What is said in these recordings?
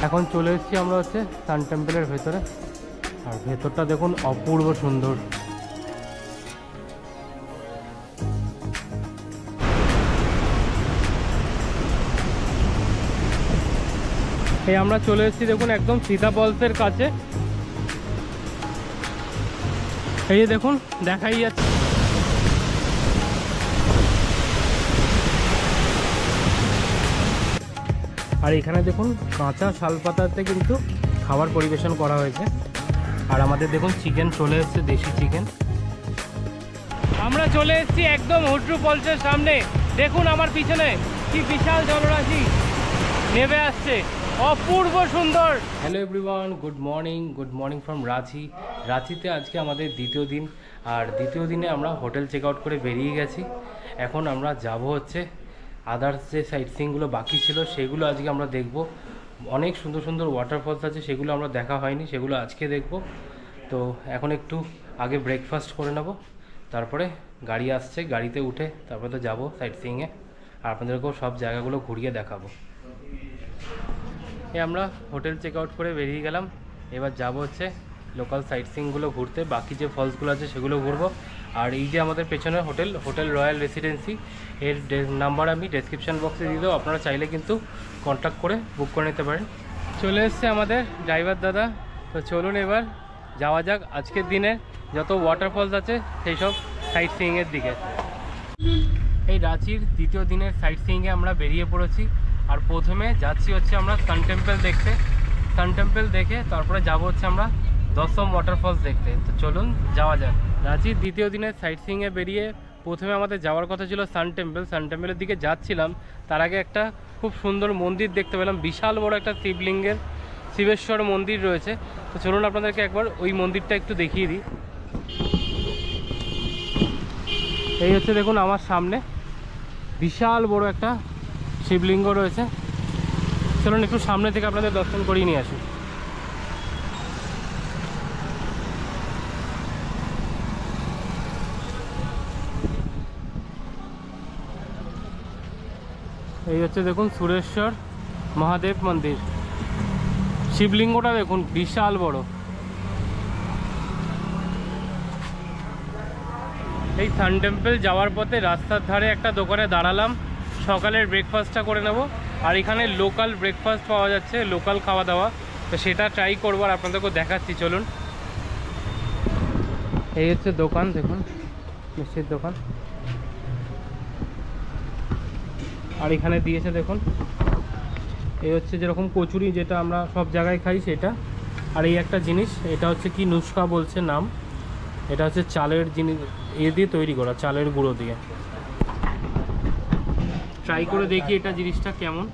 এখন চলে এসেছি আমরা হচ্ছে সান টেম্পলের ভেতরে। আর ভেতরটা দেখুন অপূর্ব সুন্দর। এই আমরা চলে এসেছি দেখুন একদম সীতা ফলসের কাছে। এই যে দেখুন দেখাই যাচ্ছে। আর এখানে দেখুন কাঁচা শালপাতাতে কিন্তু খাবার পরিবেশন করা হয়েছে। আর আমাদের দেখুন চিকেন চলে এসেছে, দেশি চিকেন। আমরা চলে এসেছি একদম হুড্রু ফলসের সামনে। দেখুন আমার পিছনে কি বিশাল জলরাশি নেমে আসছে, অপূর্ব সুন্দর। Hello everyone, good morning from Ranchi. রাঁচিতে আজকে আমাদের দ্বিতীয় দিন। আর দ্বিতীয় দিনে আমরা হোটেল চেক আউট করে বেরিয়ে গেছি। এখন আমরা যাব হচ্ছে আদার্স যে সাইট সিইংগুলো বাকি ছিল সেগুলো আজকে আমরা দেখব। অনেক সুন্দর সুন্দর ওয়াটারফলস আছে, সেগুলো আমরা দেখা হয়নি, সেগুলো আজকে দেখব। তো এখন একটু আগে ব্রেকফাস্ট করে নেব, তারপরে গাড়ি আসছে, গাড়িতে উঠে তারপরে তো যাবো সাইট সিইংয়ে। আর আপনাদেরকেও সব জায়গাগুলো ঘুরিয়ে দেখাবো। আমরা হোটেল চেক আউট করে বেরিয়ে গেলাম। এবার যাব হচ্ছে লোকাল সাইট সিইংগুলো ঘুরতে, বাকি যে ফলসগুলো আছে সেগুলো ঘুরবো। আর এই যে আমাদের পেছনে হোটেল রয়্যাল রেসিডেন্সি, এর নাম্বার আমি ডেসক্রিপশান বক্সে দিয়ে দেবো, আপনারা চাইলে কিন্তু কন্ট্যাক্ট করে বুক করে নিতে পারেন। চলে এসছে আমাদের ড্রাইভার দাদা। তো চলুন এবার যাওয়া যাক আজকের দিনে যত ওয়াটারফলস আছে সেই সব সাইট সিইংয়ের দিকে। এই রাঁচির দ্বিতীয় দিনের সাইট সিইংয়ে আমরা বেরিয়ে পড়েছি। আর প্রথমে যাচ্ছি হচ্ছে আমরা সান টেম্পল দেখতে। সান টেম্পল দেখে তারপরে যাব হচ্ছে আমরা দশম ওয়াটারফলস দেখতে। তো চলুন যাওয়া যাক। রাঁচির দ্বিতীয় দিনের সাইট সিইংয়ে বেরিয়ে প্রথমে আমাদের যাওয়ার কথা ছিল সান টেম্পল। সান টেম্পলের দিকে যাচ্ছিলাম, তার আগে একটা খুব সুন্দর মন্দির দেখতে পেলাম। বিশাল বড় একটা শিবলিঙ্গের শিবেশ্বর মন্দির রয়েছে। তো চলুন আপনাদেরকে একবার ওই মন্দিরটা একটু দেখিয়ে দিই। এই হচ্ছে দেখুন আমার সামনে বিশাল বড় একটা শিবলিঙ্গ রয়েছে। চলুন একটু সামনে থেকে আপনাদের দর্শন করিয়ে নিয়ে আসি। এই হচ্ছে দেখুন সুরেশ্বর মহাদেব মন্দির। শিবলিঙ্গটা দেখুন বিশাল বড়। এই সান টেম্পল যাওয়ার পথে রাস্তার ধারে একটা দোকানে দাঁড়ালাম, সকালের ব্রেকফাস্টটা করে নেব। আর এখানে লোকাল ব্রেকফাস্ট পাওয়া যাচ্ছে, লোকাল খাওয়া দাওয়া, তো সেটা ট্রাই করবো আর আপনাদেরকেও দেখাচ্ছি। চলুন। এই হচ্ছে দোকান, দেখুন মিষ্টির দোকান। আর এখানে দিয়েছে দেখুন, এই হচ্ছে যেরকম কচুরি যেটা আমরা সব জায়গায় খাই সেটা। আর এই একটা জিনিস, এটা হচ্ছে কি নুস্কা বলছে নাম। এটা হচ্ছে চালের জিনিস, এ দিয়ে তৈরি করা, চালের গুঁড়ো দিয়ে। ট্রাই করে দেখি এটা জিনিসটা কেমন।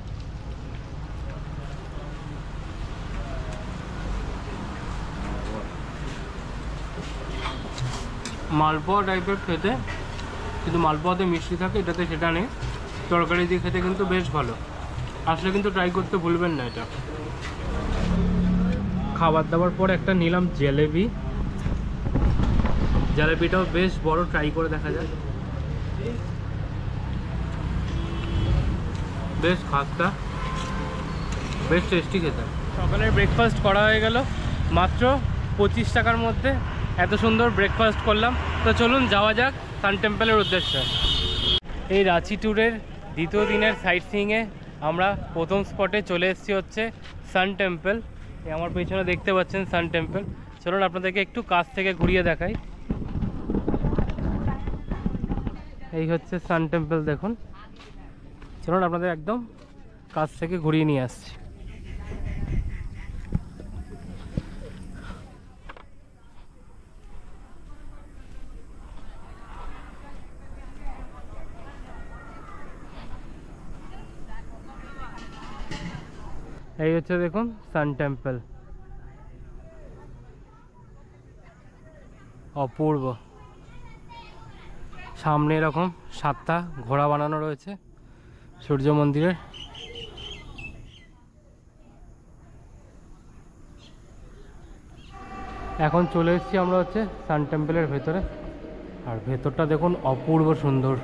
মালপোয়া টাইপের খেতে, কিন্তু মালপোয়াতে মিষ্টি থাকে, এটাতে সেটা নেই। তরকারি দিয়ে খেতে কিন্তু বেশ ভালো। আসলে কিন্তু ট্রাই করতে ভুলবেন না এটা। খাবার দাবার পর একটা নিলাম জিলেবি। জিলেবিটাও বেশ বড়, ট্রাই করে দেখা যায়। বেশ খাস্তা, বেশ টেস্টি খেতে। সকালের ব্রেকফাস্ট করা হয়ে গেল মাত্র 25 টাকার মধ্যে। এত সুন্দর ব্রেকফাস্ট করলাম। তো চলুন যাওয়া যাক সান টেম্পলের উদ্দেশ্যে। এই রাঁচি ট্যুরের দ্বিতীয় দিনের সাইট সিইংয়ে আমরা প্রথম স্পটে চলে এসেছি হচ্ছে সান টেম্পল। আমার পেছনে দেখতে পাচ্ছেন সান টেম্পল। চলুন আপনাদেরকে একটু কাছ থেকে ঘুরিয়ে দেখাই। এই হচ্ছে সান টেম্পল দেখুন। চলুন আপনাদের একদম কাছ থেকে ঘুরিয়ে নিয়ে আসছি। এই হচ্ছে দেখুন সান টেম্পল, অপূর্ব। সামনে এরকম 7টা ঘোড়া বানানো রয়েছে সূর্য মন্দিরের। এখন চলে এসেছি আমরা হচ্ছে সান টেম্পলের ভেতরে। আর ভেতরটা দেখুন অপূর্ব সুন্দর।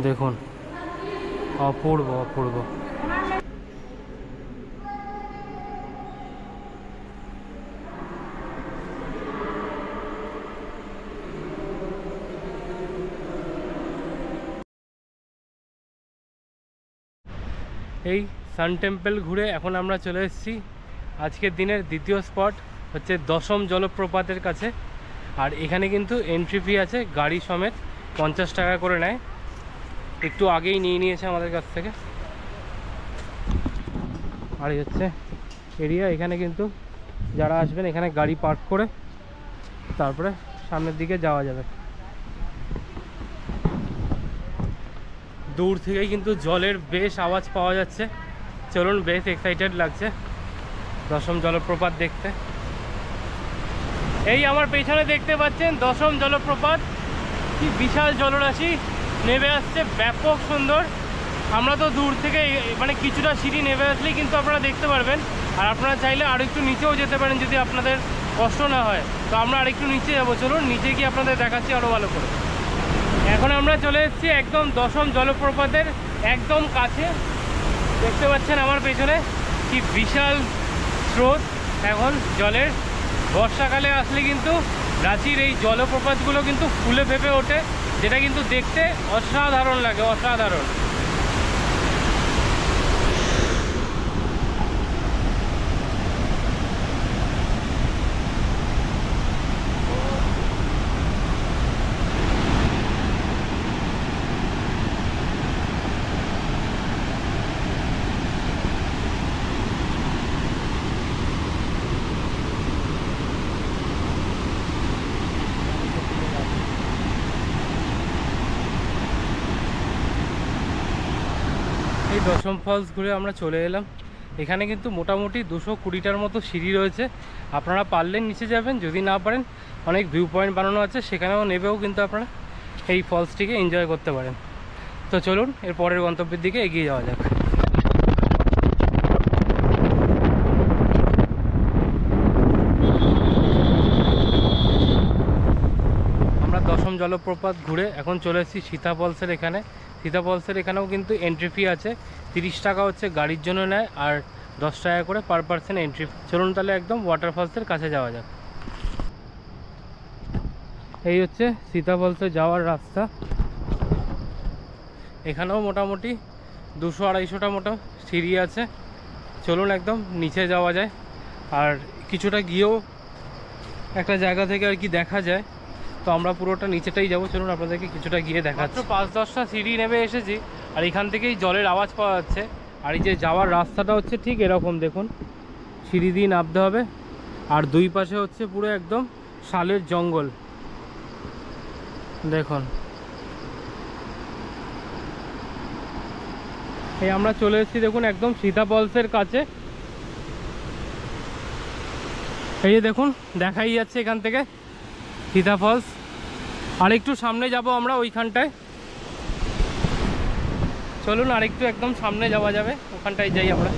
দেখুন, অপূর্ব অপূর্ব। এই সান টেম্পল ঘুরে এখন আমরা চলে এসেছি আজকের দিনের দ্বিতীয় স্পট, হচ্ছে দশম জলপ্রপাতের কাছে। আর এখানে কিন্তু এন্ট্রি ফি আছে গাড়ি সমেত, 50 টাকা করে নেয়। একটু আগেই নিয়ে নিয়েছে আমাদের কাছ থেকে। আর এই হচ্ছে এরিয়া, এখানে কিন্তু যারা আসবেন এখানে গাড়ি পার্ক করে তারপরে সামনের দিকে যাওয়া যাবে। দূর থেকেই কিন্তু জলের বেশ আওয়াজ পাওয়া যাচ্ছে। চলুন, বেশ এক্সাইটেড লাগছে দশম জলপ্রপাত দেখতে। এই আমার পেছনে দেখতে পাচ্ছেন দশম জলপ্রপাত, কি বিশাল জলরাশি নেমে আসছে, ব্যাপক সুন্দর। আমরা তো দূর থেকে মানে কিছুটা সিঁড়ি নেমে আসলেই কিন্তু আপনারা দেখতে পারবেন। আর আপনারা চাইলে আর একটু নিচেও যেতে পারেন যদি আপনাদের কষ্ট না হয়। তো আমরা আরেকটু নিচে যাবো, চলুন নিচে গিয়ে আপনাদের দেখাচ্ছি আরও ভালো করে। এখন আমরা চলে এসেছি একদম দশম জলপ্রপাতের একদম কাছে। দেখতে পাচ্ছেন আমার পেছনে কি বিশাল স্রোত এখন জলের। বর্ষাকালে আসলে কিন্তু রাঁচির এই জলপ্রপাতগুলো কিন্তু ফুলে ফেঁপে ওঠে, যেটা কিন্তু দেখতে অসাধারণ লাগে, অসাধারণ। এই দশম ফলস ঘুরে আমরা চলে এলাম। এখানে কিন্তু মোটামুটি 220টার মতো সিঁড়ি রয়েছে। আপনারা পারলে নিচে যাবেন, যদি না পারেন অনেক ভিউ পয়েন্ট বানানো আছে, সেখানেও নেবেও কিন্তু আপনারা এই ফলসটিকে এনজয় করতে পারেন। তো চলুন এর পরের গন্তব্যের দিকে এগিয়ে যাওয়া যাক। আমরা দশম জলপ্রপাত ঘুরে এখন চলে এসেছি সীতা ফলসের এখানে। সীতা ফলসের এখানেও কিন্তু এন্ট্রি ফি আছে, 30 টাকা হচ্ছে গাড়ির জন্য নেয়, আর 10 টাকা করে পার পার্সন এন্ট্রি। চলুন তাহলে একদম ওয়াটারফলসের কাছে যাওয়া যাক। এই হচ্ছে সীতা ফলসে যাওয়ার রাস্তা। এখানেও মোটামুটি 200-250টা মতো সিঁড়ি আছে। চলুন একদম নিচে যাওয়া যায়। আর কিছুটা গিয়েও একটা জায়গা থেকে আর কি দেখা যায়, তো আমরা পুরোটা নিচেটাই যাবো। চলুন আপনাদেরকে কিছুটা গিয়ে দেখাচ্ছি। 5-10টা সিঁড়ি নেমে এসেছি, আর এখান থেকেই জলের আওয়াজ পাওয়া যাচ্ছে। আর এই যে যাওয়ার রাস্তাটা হচ্ছে ঠিক এরকম, দেখুন সিঁড়ি দিয়ে নামতে হবে। আর দুই পাশে হচ্ছে পুরো একদম শালের জঙ্গল, দেখুন। এই আমরা চলে এসেছি দেখুন একদম সীতা ফলসের কাছে। এই যে দেখুন দেখাই যাচ্ছে এখান থেকে সীতা ফলস। আর একটু সামনে যাব আমরা ওইখানটায়। চলুন আরেকটু একদম সামনে যাওয়া যাবে, ওখানটায় যাই আমরা।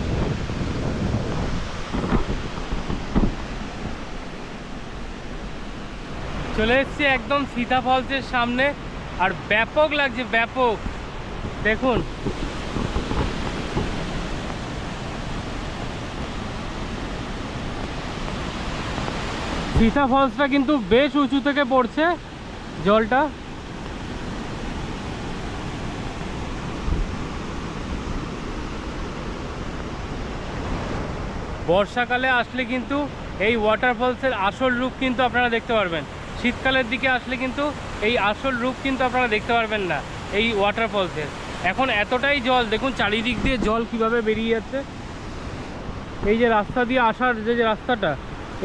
চলে এসেছি একদম সীতা ফলসের সামনে, আর ব্যাপক লাগছে, ব্যাপক। দেখুন সীতা ফলসটা কিন্তু বেশ উঁচু থেকে পড়ছে জলটা। বর্ষাকালে আসলে কিন্তু এই ওয়াটারফলসের আসল রূপ কিন্তু আপনারা দেখতে পারবেন। শীতকালের দিকে আসলে কিন্তু এই আসল রূপ কিন্তু আপনারা দেখতে পারবেন না এই ওয়াটারফলসের। এখন এতটাই জল, দেখুন চারিদিক দিয়ে জল কিভাবে বেরিয়ে যাচ্ছে। এই যে রাস্তা দিয়ে আসার যে রাস্তাটা,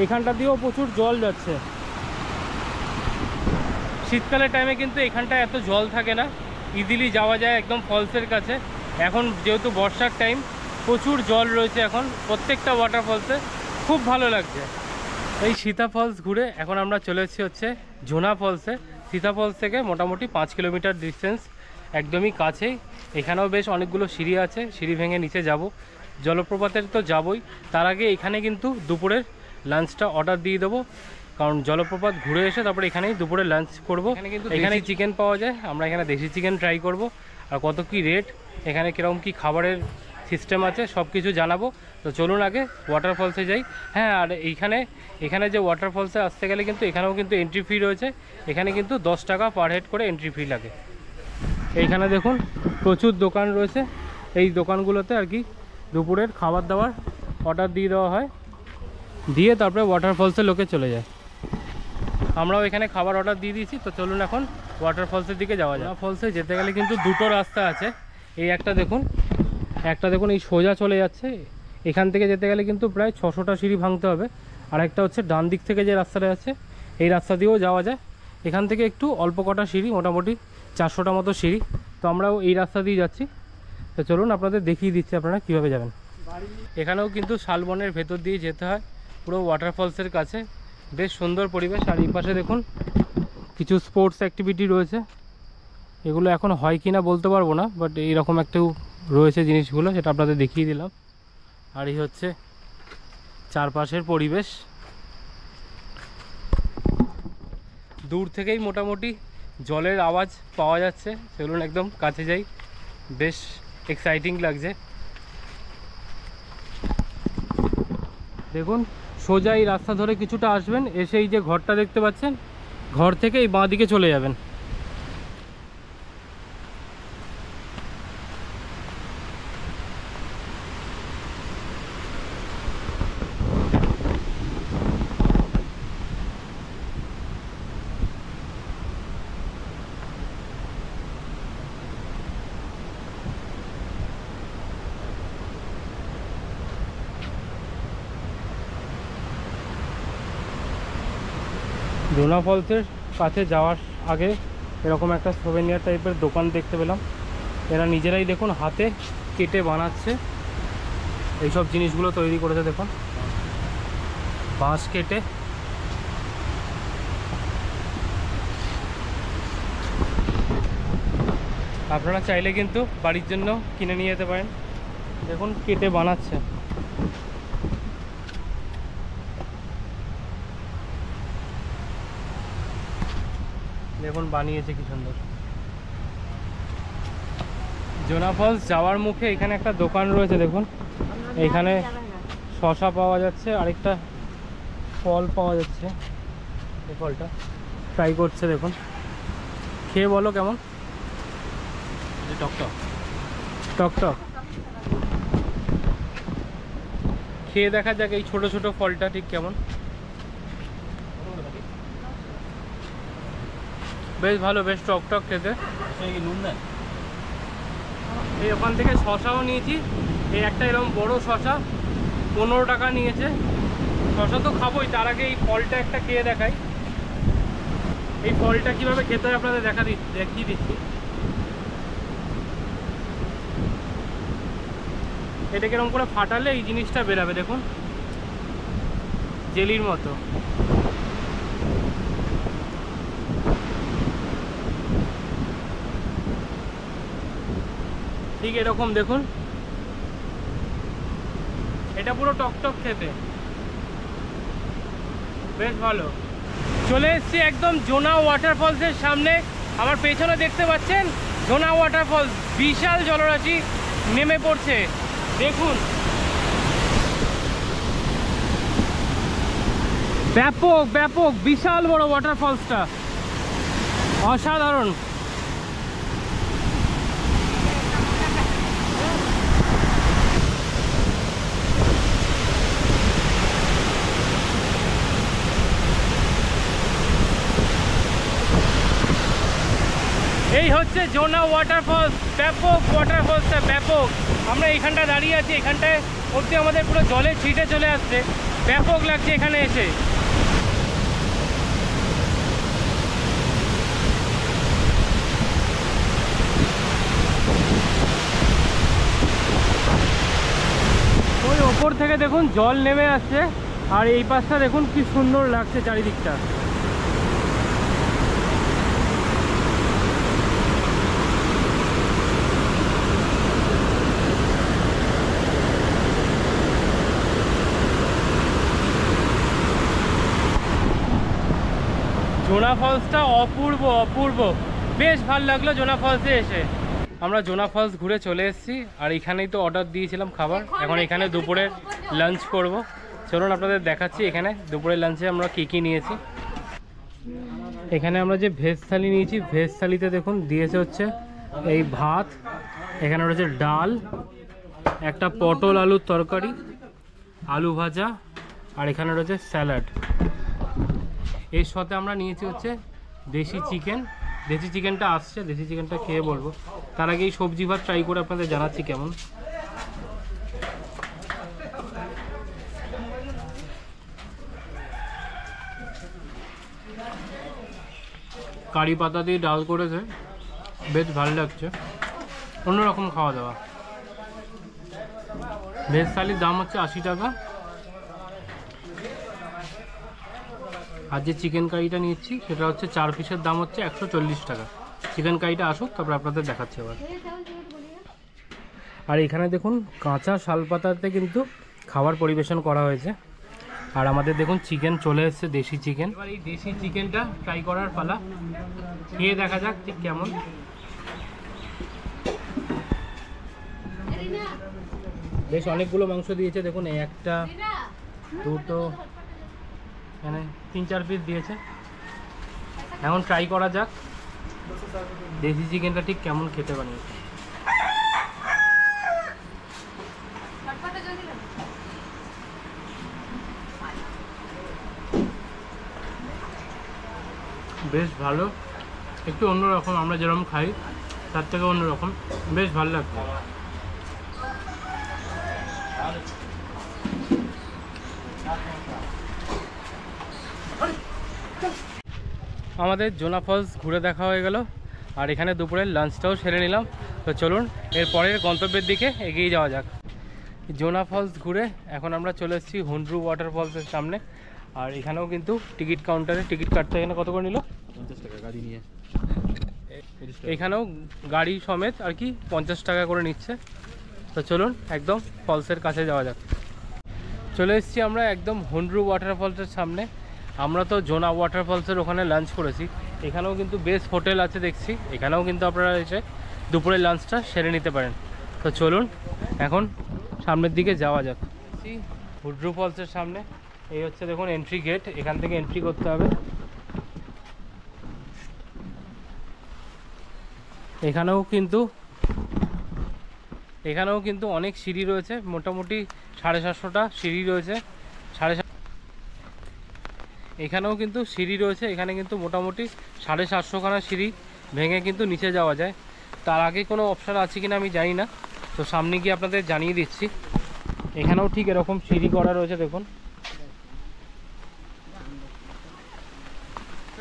এখানটা দিয়েও প্রচুর জল যাচ্ছে। শীতকালের টাইমে কিন্তু এখানটা এত জল থাকে না, ইজিলি যাওয়া যায় একদম ফলসের কাছে। এখন যেহেতু বর্ষার টাইম, প্রচুর জল রয়েছে এখন প্রত্যেকটা ওয়াটারফলসে, খুব ভালো লাগছে। এই সীতা ফলস ঘুরে এখন আমরা চলে এসেছি হচ্ছে ঝোনা ফলসে। সীতা ফলস থেকে মোটামুটি 5 কিলোমিটার ডিস্টেন্স, একদমই কাছেই। এখানেও বেশ অনেকগুলো সিঁড়ি আছে, সিঁড়ি ভেঙে নিচে যাব। জলপ্রপাতের তো যাবই, তার আগে এখানে কিন্তু দুপুরের লাঞ্চটা অর্ডার দিয়ে দেবো। কারণ জলপ্রপাত ঘুরে এসে তারপরে এখানেই দুপুরে লাঞ্চ করব। এখানে চিকেন পাওয়া যায়, আমরা এখানে দেশি চিকেন ট্রাই করব। আর কত কি রেট, এখানে কীরকম কী খাবারের সিস্টেম আছে সব কিছু জানাবো। তো চলুন আগে ওয়াটারফলসে যাই। হ্যাঁ, আর এখানে যে ওয়াটারফলসে আসতে গেলে কিন্তু এখানেও কিন্তু এন্ট্রি ফি রয়েছে। এখানে কিন্তু 10 টাকা পার হেড করে এন্ট্রি ফি লাগে। এইখানে দেখুন প্রচুর দোকান রয়েছে, এই দোকানগুলোতে আর কি দুপুরের খাবার দাবার অর্ডার দিয়ে দেওয়া হয়, দিয়ে তারপরে ওয়াটারফলসে লোকে চলে যায়। আমরাও এখানে খাবার অর্ডার দিয়ে দিয়েছি। তো চলুন এখন ওয়াটারফলসের দিকে যাওয়া যায়। ফলসে যেতে গেলে কিন্তু দুটো রাস্তা আছে। এই একটা দেখুন এই সোজা চলে যাচ্ছে, এখান থেকে যেতে গেলে কিন্তু প্রায় 600টা সিঁড়ি ভাঙতে হবে। আর একটা হচ্ছে ডান দিক থেকে যে রাস্তাটা আছে এই রাস্তা দিয়েও যাওয়া যায়। এখান থেকে একটু অল্প কটা সিঁড়ি, মোটামুটি 400টা মতো সিঁড়ি। তো আমরাও এই রাস্তা দিয়ে যাচ্ছি। তো চলুন আপনাদের দেখিয়ে দিচ্ছি আপনারা কীভাবে যাবেন। এখানেও কিন্তু শালবনের ভেতর দিয়ে যেতে হয় পুরো ওয়াটারফলসের কাছে। বেশ সুন্দর পরিবেশ। আর এই পাশে দেখুন কিছু স্পোর্টস অ্যাক্টিভিটি রয়েছে, এগুলো এখন হয় কি না বলতে পারবো না, বাট এইরকম একটু রয়েছে জিনিসগুলো, সেটা আপনাদের দেখিয়ে দিলাম। আর এই হচ্ছে চারপাশের পরিবেশ, দূর থেকেই মোটামুটি জলের আওয়াজ পাওয়া যাচ্ছে। চলুন একদম কাছে যাই, বেশ এক্সাইটিং লাগছে। দেখুন সোজা এই রাস্তা ধরে কিছুটা আসবেন, এসে এই যে ঘরটা দেখতে পাচ্ছেন, ঘর থেকে এই বাঁ দিকে চলে যাবেন। জোনা ফলসের কাছে যাওয়ার আগে এরকম একটা সোভেনিয়ার টাইপের দোকান দেখতে পেলাম। এরা নিজেরাই দেখুন হাতে কেটে বানাচ্ছে, এইসব জিনিসগুলো তৈরি করেছে। দেখুন বাঁশ কেটে। আপনারা চাইলে কিন্তু বাড়ির জন্য কিনে নিয়ে যেতে পারেন। দেখুন কেটে বানাচ্ছে। দেখুন বানিয়েছে কি সুন্দর। জোনা ফলস যাওয়ার মুখে এখানে একটা দোকান রয়েছে। দেখুন এখানে শশা পাওয়া যাচ্ছে, আরেকটা ফল পাওয়া যাচ্ছে। এই ফলটা ট্রাই করছে, দেখুন খেয়ে বলো কেমন। টকটক টকটক খেয়ে দেখা যাক এই ছোট ছোট ফলটা ঠিক কেমন। বেশ ভালো, বেশ টকটক খেতে। নুন দেয়। এই ওখান থেকে শশাও নিয়েছি, এই একটা এরকম বড় শশা 15 টাকা নিয়েছে। শশা তো খাবোই, তার আগে এই ফলটা একটা খেয়ে দেখাই। এই ফলটা কীভাবে খেতে হয় আপনাদের দেখিয়ে দিচ্ছি। এটা কিরকম করে ফাটালে এই জিনিসটা বেরাবে, দেখুন জেলির মতো। ঠিক এরকম দেখুন, এটা পুরো টকটক খেতে, বেশ ভালো। চলে এসেছি একদম জোনা ওয়াটারফলসের সামনে। আমার পেছনে দেখতে পাচ্ছেন জোনা ওয়াটারফলস, বিশাল জলরাশি নেমে পড়ছে। দেখুন ব্যাপক বিশাল বড় ওয়াটারফলসটা, অসাধারণ। এই হচ্ছে জোনা ওয়াটারফলস, ব্যাপক ওয়াটারফলসটা, ব্যাপক। আমরা এইখানটা দাঁড়িয়ে আছি, এখানটায় অবধি আমাদের পুরো জলে ছিটে চলে আসছে, ব্যাপক লাগছে এখানে এসে। ওই ওপর থেকে দেখুন জল নেমে আসছে, আর এই পাশটা দেখুন কি সুন্দর লাগছে চারিদিকটা। জোনা ফলসটা অপূর্ব অপূর্ব, বেশ ভালো লাগলো জোনা ফলসে এসে। আমরা জোনা ফলস ঘুরে চলে এসেছি, আর এখানেই তো অর্ডার দিয়েছিলাম খাবার। এখন এখানে দুপুরে লাঞ্চ করব। চলুন আপনাদের দেখাচ্ছি এখানে দুপুরের লাঞ্চে আমরা কী কী নিয়েছি। এখানে আমরা যে ভেজ থালি নিয়েছি, ভেজ থালিতে দেখুন দিয়েছে হচ্ছে এই ভাত, এখানে রয়েছে ডাল, একটা পটল আলুর তরকারি, আলু ভাজা, আর এখানে রয়েছে স্যালাড। এর সাথে আমরা নিয়েছি হচ্ছে দেশি চিকেন। দেশি চিকেনটা আসছে, দেশি চিকেনটা খেয়ে বলবো। তার আগে এই সবজি ভাত ট্রাই করে আপনাদের জানাচ্ছি কেমন। কারি পাতা দিয়ে ডাল করেছে, বেশ ভালো লাগছে, অন্যরকম খাওয়া দাওয়া। ভেজ থালির দাম হচ্ছে 80 টাকা। আর যে চিকেন কারিটা নিচ্ছি সেটা হচ্ছে 4 পিসের দাম হচ্ছে 140 টাকা। চিকেন কারিটা আসুক তারপর আপনাদের দেখাচ্ছি আবার। আর এখানে দেখুন কাঁচা শালপাতাতে কিন্তু খাবার পরিবেশন করা হয়েছে। আর আমাদের দেখুন চিকেন চলে এসেছে, দেশি চিকেন। এবার এই দেশি চিকেনটা ট্রাই করার পালা, খেয়ে দেখা যাক ঠিক কেমন। বেশ অনেকগুলো মাংস দিয়েছে দেখুন, এই একটা, দুটো, এখানে 3-4 পিস দিয়েছে। এখন ট্রাই করা যাক দেশি চিকেনটা ঠিক কেমন খেতে বানিয়েছে। বেশ ভালো, একটু অন্যরকম, আমরা যেরকম খাই তার থেকে অন্যরকম, বেশ ভালো লাগছে। আমাদের জোনা ফলস ঘুরে দেখা হয়ে গেল, আর এখানে দুপুরের লাঞ্চটাও সেরে নিলাম। তো চলুন এর পরের গন্তব্যের দিকে এগিয়ে যাওয়া যাক। জোনা ফলস ঘুরে এখন আমরা চলে এসেছি হুন্ড্রু ওয়াটারফলসের সামনে। আর এখানেও কিন্তু টিকিট কাউন্টারে টিকিট কাটতে এখানে কত করে নিল? 50 টাকা গাড়ি নিয়ে। এখানেও গাড়ি সমেত আর কি 50 টাকা করে নিচ্ছে। তো চলুন একদম ফলসের কাছে যাওয়া যাক। চলে এসেছি আমরা একদম হুন্ড্রু ওয়াটারফলসের সামনে। আমরা তো জোনা ওয়াটারফলসের ওখানে লাঞ্চ করেছি, এখানেও কিন্তু বেস্ট হোটেল আছে দেখছি, এখানেও কিন্তু আপনারা এসে দুপুরের লাঞ্চটা সেরে নিতে পারেন। তো চলুন এখন সামনের দিকে যাওয়া যাক। হুন্ড্রু ফলসের সামনে এই হচ্ছে দেখুন এন্ট্রি গেট, এখান থেকে এন্ট্রি করতে হবে। এখানেও কিন্তু অনেক সিঁড়ি রয়েছে, মোটামুটি 750টা সিঁড়ি রয়েছে। এখানেও কিন্তু সিঁড়ি রয়েছে, এখানে কিন্তু মোটামুটি 750খানা সিঁড়ি ভেঙে কিন্তু নিচে যাওয়া যায়। তার আগে কোনো অপশান আছে কিনা আমি জানি না, তো সামনে গিয়ে আপনাদের জানিয়ে দিচ্ছি। এখানেও ঠিক এরকম সিঁড়ি করা রয়েছে দেখুন।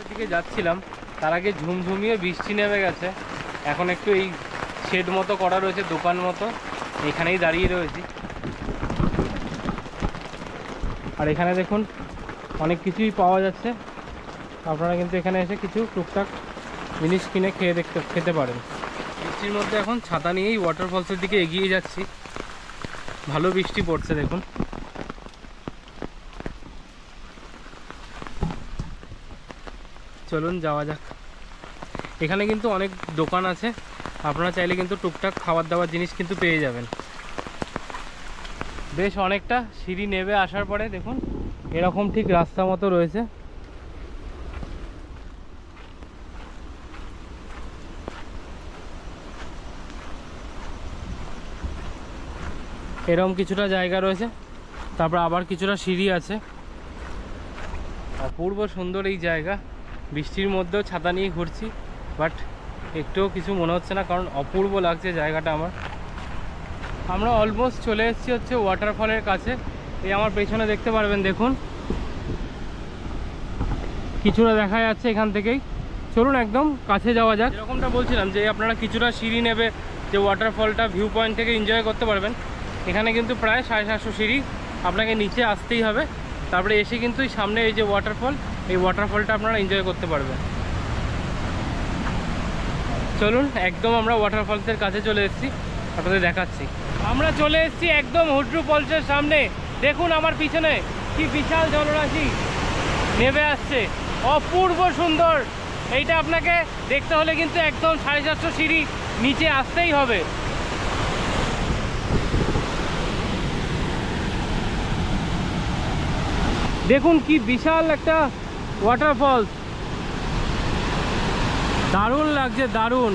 দিকে যাচ্ছিলাম, তার আগে ঝুমঝুমিয়ে বৃষ্টি নেমে গেছে। এখন একটু এই শেড মতো করা রয়েছে, দোকান মতো, এখানেই দাঁড়িয়ে রয়েছি। আর এখানে দেখুন অনেক কিছুই পাওয়া যাচ্ছে, আপনারা কিন্তু এখানে এসে কিছু টুকটাক জিনিস কিনে খেতে পারেন। বৃষ্টির মধ্যে এখন ছাতা নিয়েই ওয়াটারফলসের দিকে এগিয়ে যাচ্ছি। ভালো বৃষ্টি পড়ছে দেখুন। চলুন যাওয়া যাক। এখানে কিন্তু অনেক দোকান আছে, আপনারা চাইলে কিন্তু টুকটাক খাবার দাবার জিনিস কিন্তু পেয়ে যাবেন। বেশ অনেকটা সিঁড়ি নেমে আসার পরে দেখুন এরকম ঠিক রাস্তা মতো রয়েছে। এরকম কিছুটা জায়গা রয়েছে, তারপর আবার কিছুটা সিঁড়ি আছে। অপূর্ব সুন্দর এই জায়গা, বৃষ্টির মধ্যেও ছাতা নিয়ে ঘুরছি, বাট একটুও কিছু মনে হচ্ছে না, কারণ অপূর্ব লাগছে জায়গাটা আমার। আমরা অলমোস্ট চলে এসেছি হচ্ছে ওয়াটারফলের কাছে। এই আমার পেছনে দেখতে পারবেন দেখুন কিছুটা দেখা যাচ্ছে এখান থেকেই। চলুন একদম কাছে যাওয়া যাক। এরকমটা বলছিলাম যে আপনারা কিছুটা সিঁড়ি নেবে যে ওয়াটারফলটা ভিউ পয়েন্ট থেকে এনজয় করতে পারবেন। এখানে কিন্তু প্রায় 750 সিঁড়ি আপনাকে নিচে আসতেই হবে, তারপরে এসে কিন্তু সামনে এই যে ওয়াটারফল, এই ওয়াটারফলটা আপনারা এনজয় করতে পারবেন। চলুন একদম আমরা ওয়াটারফলসের কাছে চলে এসেছি, আপনাদের দেখাচ্ছি। আমরা চলে এসেছি একদম হুন্ড্রু ফলসের সামনে। দেখুন আমার পিছনে কি বিশাল জলরাশি নেমে আসছে, অপূর্ব সুন্দর। এইটা আপনাকে দেখতে হলে কিন্তু একদম 450 সিঁড়ি নিচে আসতেই হবে। দেখুন কি বিশাল একটা ওয়াটারফলস, দারুণ লাগছে, দারুণ।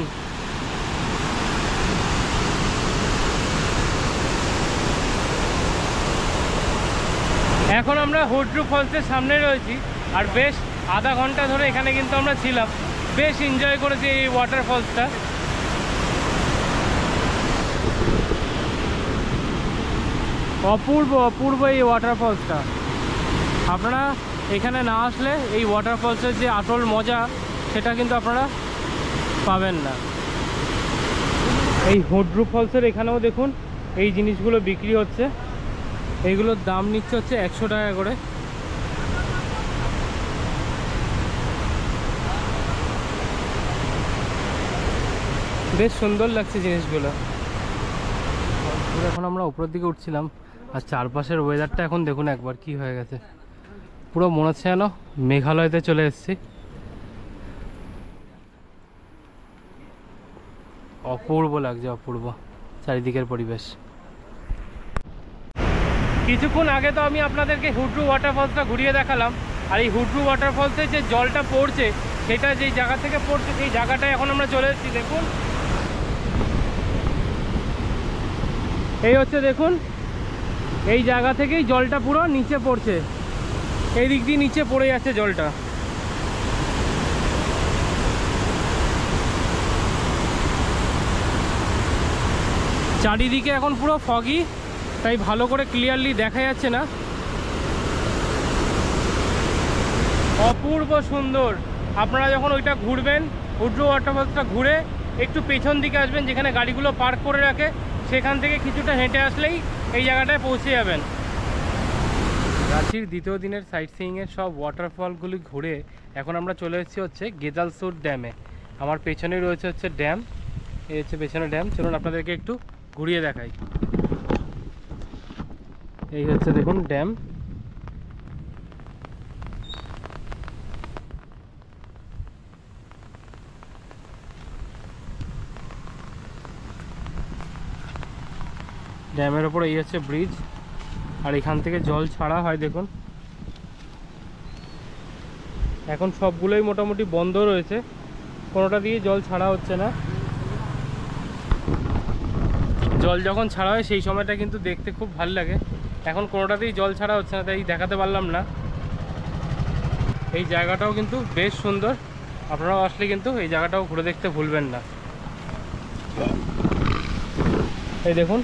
এখন আমরা হুড্রু ফলসের সামনে রয়েছি, আর বেশ আধা ঘন্টা ধরে এখানে কিন্তু আমরা ছিলাম, বেশ এনজয় করেছি এই ওয়াটারফলসটা। অপূর্ব অপূর্ব এই ওয়াটারফলসটা। আপনারা এখানে না আসলে এই ওয়াটারফলসের যে আসল মজা সেটা কিন্তু আপনারা পাবেন না। এই হুড্রু ফলসের এখানেও দেখুন এই জিনিসগুলো বিক্রি হচ্ছে, এইগুলোর দাম নিচ্ছে হচ্ছে 100 টাকা করে। বেশ সুন্দর লাগছে জিনিসগুলো। এখন আমরা উপরের দিকে উঠছিলাম, আর চারপাশের ওয়েদারটা এখন দেখুন একবার কি হয়ে গেছে, পুরো মনে হচ্ছে যেন মেঘালয়তে চলে এসেছি। অপূর্ব লাগছে, অপূর্ব চারিদিকের পরিবেশ। কিছুক্ষণ আগে তো আমি আপনাদেরকে হুড্রু ওয়াটারফলসটা ঘুরিয়ে দেখালাম, আর এই হুড্রু ওয়াটারফলসে যে জলটা পড়ছে সেটা যেই জায়গা থেকে পড়ছে সেই জায়গাটায় এখন আমরা চলে এসেছি। দেখুন এই হচ্ছে, দেখুন এই জায়গা থেকেই জলটা পুরো নিচে পড়ছে, এই দিক দিয়ে নিচে পড়ে যাচ্ছে জলটা। চারিদিকে এখন পুরো ফগি, তাই ভালো করে ক্লিয়ারলি দেখা যাচ্ছে না। অপূর্ব সুন্দর। আপনারা যখন ওইটা ঘুরবেন, হুড্রু ওয়াটারফলসটা ঘুরে একটু পেছন দিকে আসবেন, যেখানে গাড়িগুলো পার্ক করে রাখে, সেখান থেকে কিছুটা হেঁটে আসলেই এই জায়গাটায় পৌঁছে যাবেন। রাঁচির দ্বিতীয় দিনের সাইট সিইংয়ের সব ওয়াটারফলগুলি ঘুরে এখন আমরা চলে এসেছি হচ্ছে গেদালসুর ড্যামে। আমার পেছনেই রয়েছে হচ্ছে ড্যাম, এই হচ্ছে পেছনে ড্যাম। চলুন আপনাদেরকে একটু ঘুরিয়ে দেখাই। এই হচ্ছে দেখুন ড্যাম। ড্যামের ওপর এই হচ্ছে ব্রিজ, আর এখান থেকে জল ছাড়া হয়। দেখুন এখন সবগুলোই মোটামুটি বন্ধ রয়েছে, কোনোটা দিয়ে জল ছাড়া হচ্ছে না। জল যখন ছাড়া হয় সেই সময়টা কিন্তু দেখতে খুব ভালো লাগে। এখন কোনোটাতেই জল ছাড়া হচ্ছে না, তাই দেখাতে পারলাম না। এই জায়গাটাও কিন্তু বেশ সুন্দর, আপনারাও আসলে কিন্তু এই জায়গাটাও ঘুরে দেখতে ভুলবেন না। এই দেখুন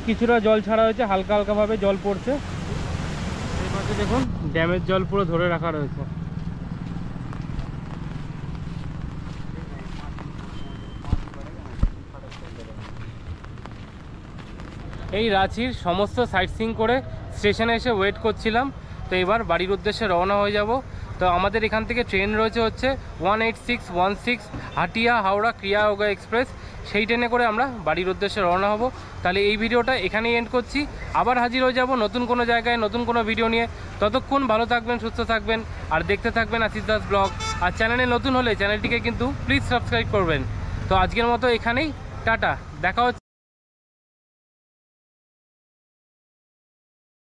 কিছুটা জল ছাড়া হয়েছে, হালকা হালকাভাবে জল পড়ছে। এই পাশে দেখুন ড্যামের জল পুরো ধরে রাখা রয়েছে। এই রাঁচির সমস্ত সাইট সিইং করে স্টেশনে এসে ওয়েট করছিলাম, তো এবার বাড়ির উদ্দেশ্যে রওনা হয়ে যাব। তো আমাদের এখান থেকে ট্রেন রয়েছে হচ্ছে 18616 হাটিয়া হাওড়া ক্রিয়ায়োগা এক্সপ্রেস, সেই ট্রেনে করে আমরা বাড়ির উদ্দেশ্যে রওনা হব। তাহলে এই ভিডিওটা এখানেই এন্ড করছি, আবার হাজির হয়ে যাব নতুন কোনো জায়গায় নতুন কোনো ভিডিও নিয়ে। ততক্ষণ ভালো থাকবেন, সুস্থ থাকবেন, আর দেখতে থাকবেন আশিস দাস ব্লগ। আর চ্যানেলে নতুন হলে চ্যানেলটিকে কিন্তু প্লিজ সাবস্ক্রাইব করবেন। তো আজকের মতো এখানেই টাটা, দেখা হচ্ছে।